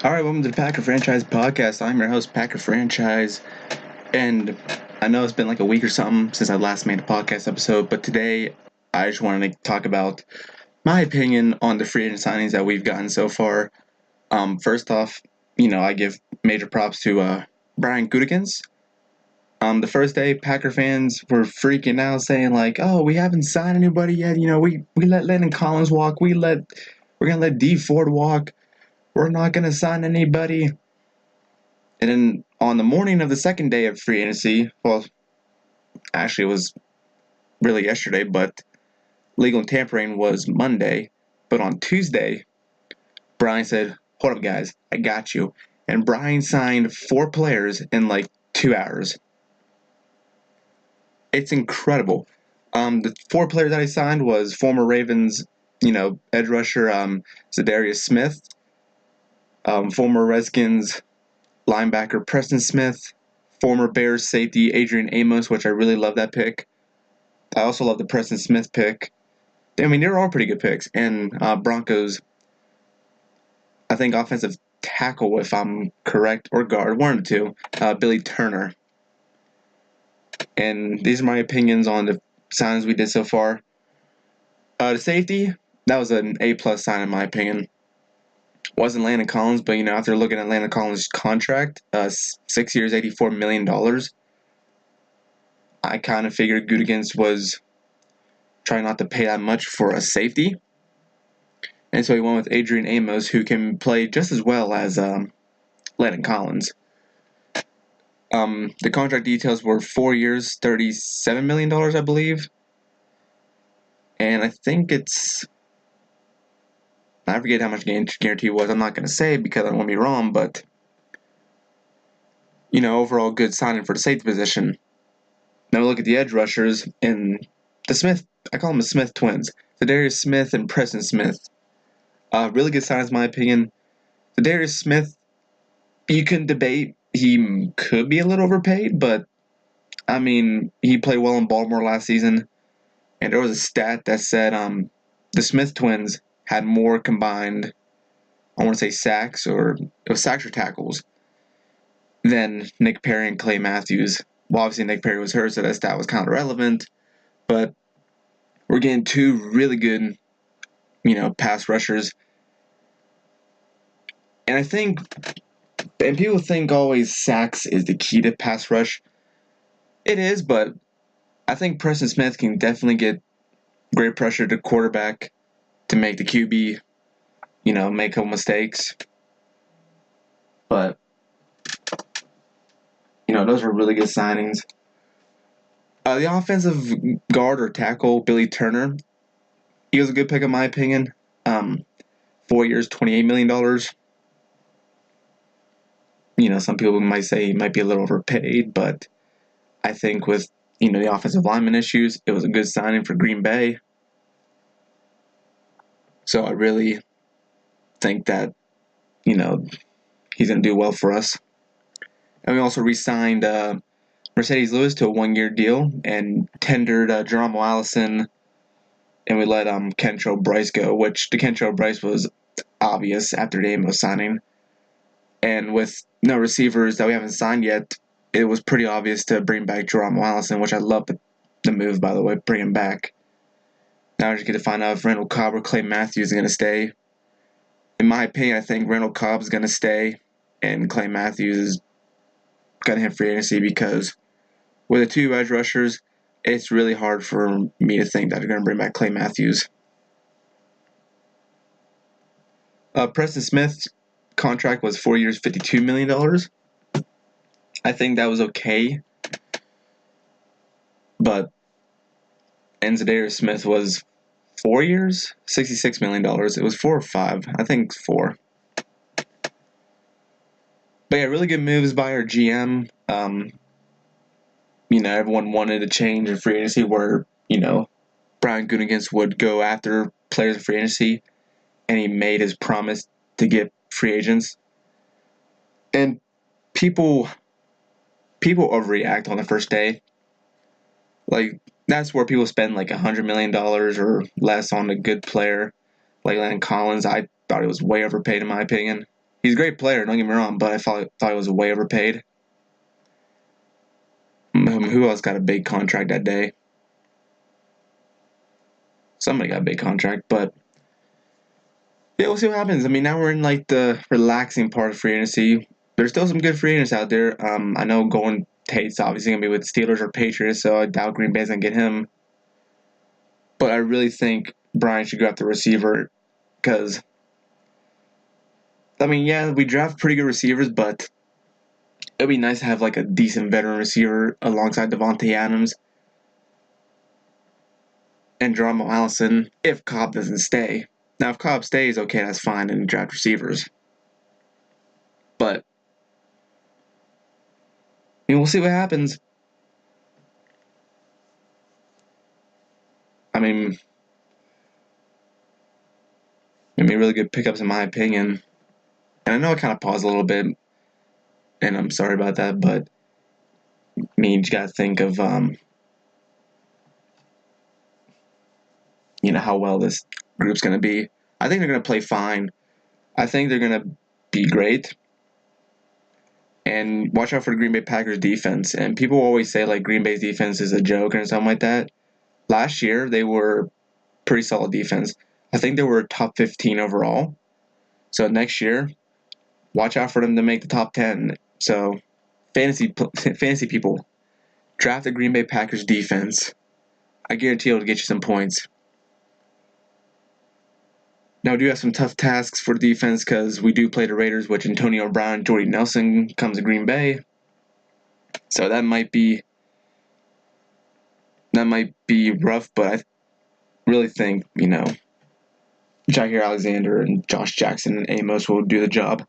All right, welcome to the Packer Franchise Podcast. I'm your host, Packer Franchise, and I know it's been like a week or something since I last made a podcast episode, but today I just wanted to talk about my opinion on the free agent signings that we've gotten so far. First off, I give major props to Brian Gutekunst. The first day, Packer fans were freaking out, saying like, "Oh, we haven't signed anybody yet. We let Landon Collins walk. We're gonna let Dee Ford walk. We're not gonna sign anybody." And then on the morning of the second day of free agency, well, actually it was really yesterday, but legal tampering was Monday. But on Tuesday, Brian said, "Hold up, guys, I got you." And Brian signed 4 players in like 2 hours. It's incredible. The 4 players that he signed was former Ravens, edge rusher Za'Darius Smith, former Redskins linebacker Preston Smith, former Bears safety Adrian Amos, which I really love that pick. I also love the Preston Smith pick. I mean, they're all pretty good picks. And Broncos, I think offensive tackle, if I'm correct, or guard, one of the two, Billy Turner. And these are my opinions on the signings we did so far. The safety, that was an A-plus sign in my opinion. Wasn't Landon Collins, but after looking at Landon Collins' contract, 6 years, $84 million, I kind of figured Gutekunst was trying not to pay that much for a safety. And so he went with Adrian Amos, who can play just as well as Landon Collins. The contract details were 4 years, $37 million, I believe. And I think I forget how much guarantee was. I'm not going to say because I don't want to be wrong, but, overall good signing for the safety position. Now we look at the edge rushers and the Smith, I call them the Smith twins, Za'Darius Smith and Preston Smith. Really good signings, in my opinion. Za'Darius Smith, you can debate he could be a little overpaid, but I mean, he played well in Baltimore last season, and there was a stat that said the Smith twins had more combined, I want to say sacks or tackles than Nick Perry and Clay Matthews. Well, obviously Nick Perry was hurt, so that stat was kind of irrelevant, but we're getting 2 really good, pass rushers. And I think, and people think always sacks is the key to pass rush. It is, but I think Preston Smith can definitely get great pressure to quarterback to make the QB, make a couple mistakes. But, those were really good signings. The offensive guard or tackle, Billy Turner, he was a good pick in my opinion. 4 years, $28 million. Some people might say he might be a little overpaid, but I think with, the offensive lineman issues, it was a good signing for Green Bay. So I really think that, he's going to do well for us. And we also re-signed Mercedes Lewis to a 1-year deal and tendered Geronimo Allison, and we let Kentrell Brice go, which the Kentrell Brice was obvious after the Amos signing. And with no receivers that we haven't signed yet, it was pretty obvious to bring back Geronimo Allison, which I love the move, by the way, bring him back. Now I just get to find out if Randall Cobb or Clay Matthews are going to stay. In my opinion, I think Randall Cobb is going to stay, and Clay Matthews is going to hit free agency because with the 2 edge rushers, it's really hard for me to think that they're going to bring back Clay Matthews. Preston Smith's contract was 4 years, $52 million. I think that was okay. But Za'Darius Smith was 4 years, $66 million. It was 4 or 5. I think 4. But yeah, really good moves by our GM. Everyone wanted a change in free agency where, Brian Gutekunst would go after players in free agency, and he made his promise to get free agents. And people overreact on the first day. Like, that's where people spend like $100 million or less on a good player like Landon Collins. I thought he was way overpaid in my opinion. He's a great player, don't get me wrong, but I thought he was way overpaid. Who else got a big contract that day? Somebody got a big contract, but yeah, we'll see what happens. I mean, now we're in like the relaxing part of free agency. There's still some good free agents out there. I know Golden Tate's obviously gonna be with Steelers or Patriots, so I doubt Green Bay's gonna get him. But I really think Brian should go after receiver because, I mean, yeah, we draft pretty good receivers, but it'd be nice to have like a decent veteran receiver alongside Devontae Adams and Geronimo Allison if Cobb doesn't stay. Now, if Cobb stays, okay, that's fine, and draft receivers. But, I mean, we'll see what happens. I mean, really good pickups in my opinion. And I know I kind of paused a little bit, and I'm sorry about that, but I mean, you got to think of, how well this group's going to be. I think they're going to play fine. I think they're going to be great. And watch out for the Green Bay Packers defense. And people always say, like, Green Bay's defense is a joke or something like that. Last year, they were pretty solid defense. I think they were top 15 overall. So next year, watch out for them to make the top 10. So fantasy people, draft the Green Bay Packers defense. I guarantee it'll get you some points. Now, we do have some tough tasks for defense because we do play the Raiders, which Antonio Brown and Jordy Nelson comes to Green Bay. So that might be rough, but I really think, Jair Alexander and Josh Jackson and Amos will do the job.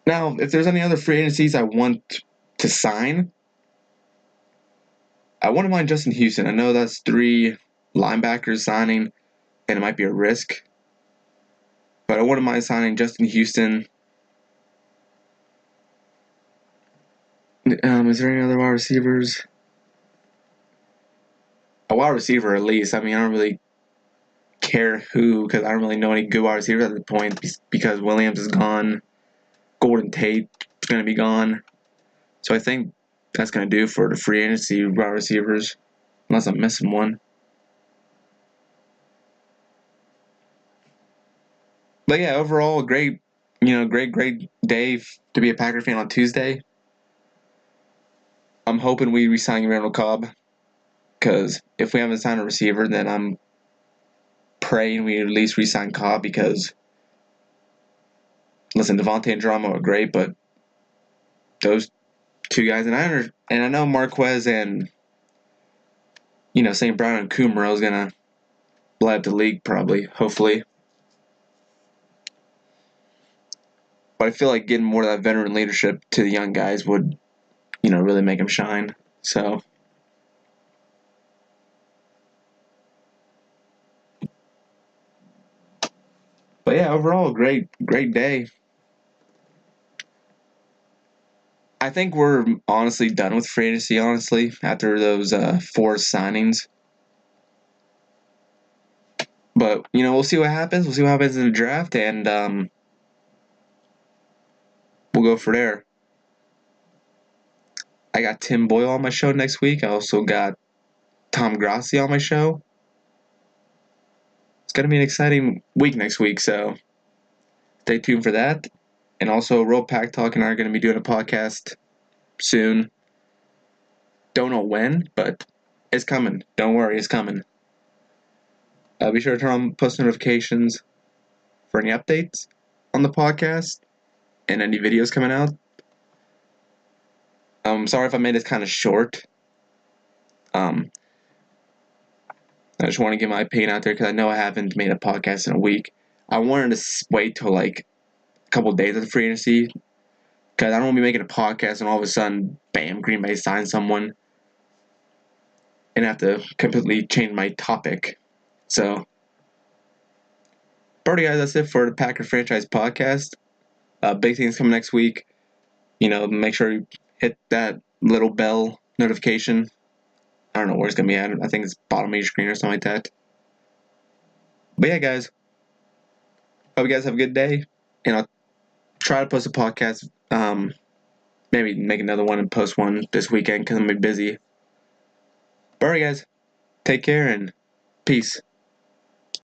Now, if there's any other free agencies I want to sign, I wouldn't mind Justin Houston. I know that's 3 linebackers signing, and it might be a risk. But I wouldn't mind signing Justin Houston. Is there any other wide receivers? A wide receiver, at least. I mean, I don't really care who, because I don't really know any good wide receivers at the point, because Williams is gone. Golden Tate is going to be gone. So I think that's going to do for the free agency wide receivers, unless I'm missing one. But yeah, overall, great day to be a Packer fan on Tuesday. I'm hoping we re-sign Randall Cobb, because if we haven't signed a receiver, then I'm praying we at least re-sign Cobb, because, listen, Devontae and Geronimo are great, but those 2 guys, and I know Marquez and, St. Brown and Kumaro is going to light up the league probably, hopefully. But I feel like getting more of that veteran leadership to the young guys would, really make them shine. So, but yeah, overall, great day. I think we're honestly done with free agency, honestly, after those 4 signings. But, we'll see what happens. We'll see what happens in the draft, and we'll go for there. I got Tim Boyle on my show next week. I also got Tom Grassi on my show. It's going to be an exciting week next week, so stay tuned for that. And also, Roll Pack Talk and I are going to be doing a podcast soon. Don't know when, but it's coming. Don't worry, it's coming. Be sure to turn on post notifications for any updates on the podcast and any videos coming out. I'm sorry if I made this kind of short. I just want to get my opinion out there because I know I haven't made a podcast in a week. I wanted to wait till like a couple days of the free agency because I don't want to be making a podcast and all of a sudden, bam, Green Bay signs someone and have to completely change my topic. So, alrighty, guys, that's it for the Packer Franchise Podcast. Big things coming next week. Make sure you hit that little bell notification. I don't know where it's going to be at. I think it's bottom of your screen or something like that. But yeah, guys. Hope you guys have a good day, and I'll try to post a podcast. Maybe make another one and post one this weekend because I'm gonna be busy. But alright, guys, take care and peace.